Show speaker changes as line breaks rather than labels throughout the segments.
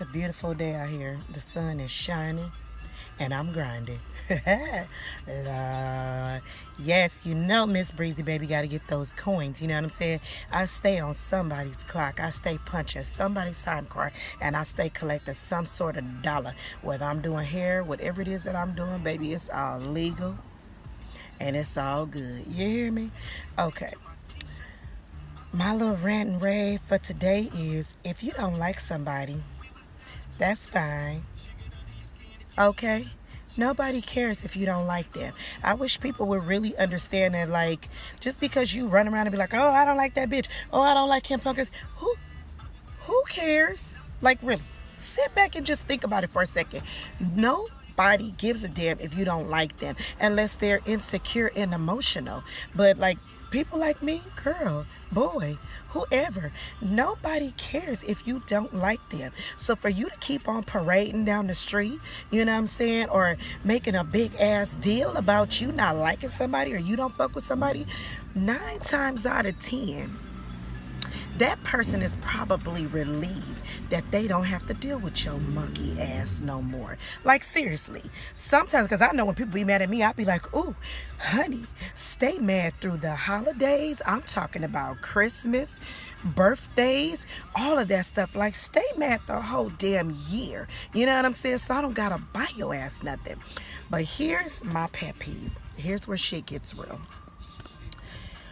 It's a beautiful day out here. The sun is shining and I'm grinding. Yes, you know Miss Breezy Baby got to get those coins. You know what I'm saying? I stay on somebody's clock. I stay punching somebody's time card, and I stay collecting some sort of dollar. Whether I'm doing hair, whatever it is that I'm doing, baby, it's all legal and it's all good. You hear me? Okay. My little rant and rave for today is if you don't like somebody, that's fine. Okay? Nobody cares if you don't like them. I wish people would really understand that, like, just because you run around and be like, oh, I don't like that bitch. Oh, I don't like him punkers. Who cares? Like, really. Sit back and just think about it for a second. Nobody gives a damn if you don't like them unless they're insecure and emotional. But like people like me, girl, boy, whoever, nobody cares if you don't like them. So for you to keep on parading down the street, you know what I'm saying, or making a big ass deal about you not liking somebody or you don't fuck with somebody, 9 times out of 10, that person is probably relieved that they don't have to deal with your monkey ass no more. Like, seriously. Sometimes, because I know when people be mad at me, I be like, ooh, honey, stay mad through the holidays. I'm talking about Christmas, birthdays, all of that stuff. Like, stay mad the whole damn year. You know what I'm saying? So I don't gotta buy your ass nothing. But here's my pet peeve. Here's where shit gets real.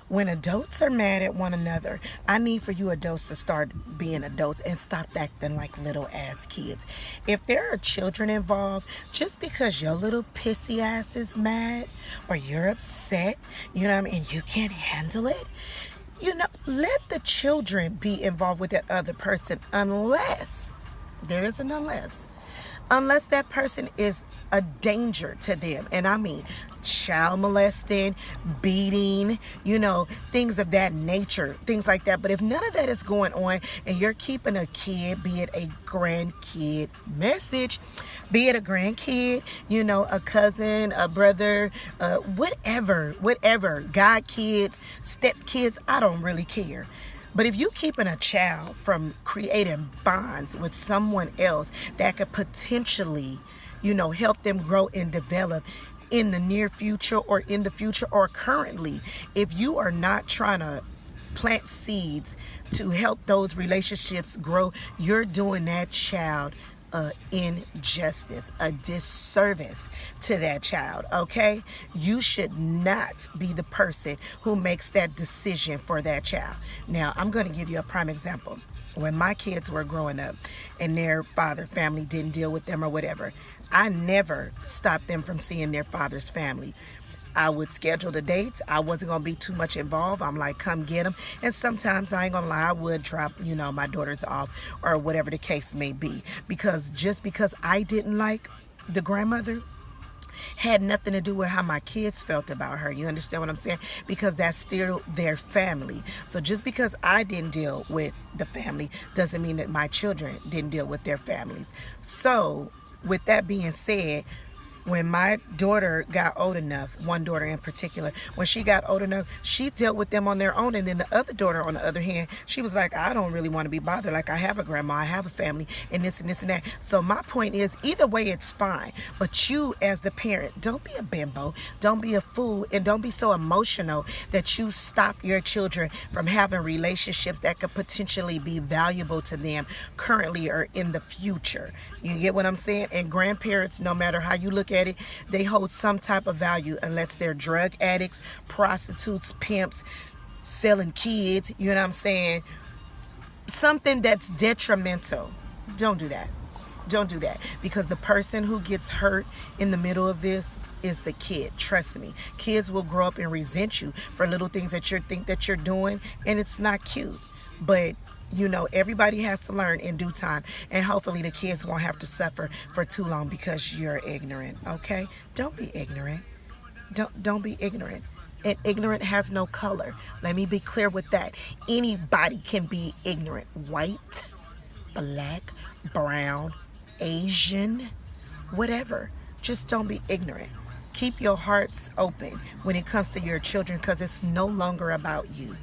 When adults are mad at one another, I need for you adults to start being adults and stop acting like little ass kids. If there are children involved, just because your little pissy ass is mad or you're upset, you know what I mean, and you can't handle it, you know, let the children be involved with that other person unless, there is an unless that person is a danger to them. And I mean child molesting, beating, you know, things of that nature, things like that. But if none of that is going on and you're keeping a kid, be it a grandkid, message, be it a grandkid, you know, a cousin, a brother, whatever, god kids, step kids, I don't really care. But if you keeping a child from creating bonds with someone else that could potentially, you know, help them grow and develop in the near future or in the future or currently, if you are not trying to plant seeds to help those relationships grow, you're doing that child injustice, a disservice to that child, okay? You should not be the person who makes that decision for that child. Now, I'm going to give you a prime example. When my kids were growing up and their family didn't deal with them or whatever, I never stopped them from seeing their father's family. I would schedule the dates. I wasn't going to be too much involved. I'm like, come get them. And sometimes, I ain't going to lie, I would drop, you know, my daughters off or whatever the case may be. Because just because I didn't like the grandmother had nothing to do with how my kids felt about her. You understand what I'm saying? Because that's still their family. So just because I didn't deal with the family doesn't mean that my children didn't deal with their families. So with that being said, when my daughter got old enough, one daughter in particular, when she got old enough, she dealt with them on their own. And then the other daughter, on the other hand, she was like, I don't really want to be bothered. Like, I have a grandma, I have a family, and this and this and that. So my point is, either way, it's fine. But you, as the parent, don't be a bimbo, don't be a fool, and don't be so emotional that you stop your children from having relationships that could potentially be valuable to them currently or in the future. You get what I'm saying? And grandparents, no matter how you look at it, they hold some type of value unless they're drug addicts, prostitutes, pimps, selling kids, you know what I'm saying? Something that's detrimental. Don't do that. Don't do that. Because the person who gets hurt in the middle of this is the kid. Trust me. Kids will grow up and resent you for little things that you think that you're doing, and it's not cute. But you know, everybody has to learn in due time, and hopefully the kids won't have to suffer for too long because you're ignorant, okay? Don't be ignorant. Don't be ignorant. And ignorant has no color. Let me be clear with that. Anybody can be ignorant. White, black, brown, Asian, whatever. Just don't be ignorant. Keep your hearts open when it comes to your children, because it's no longer about you.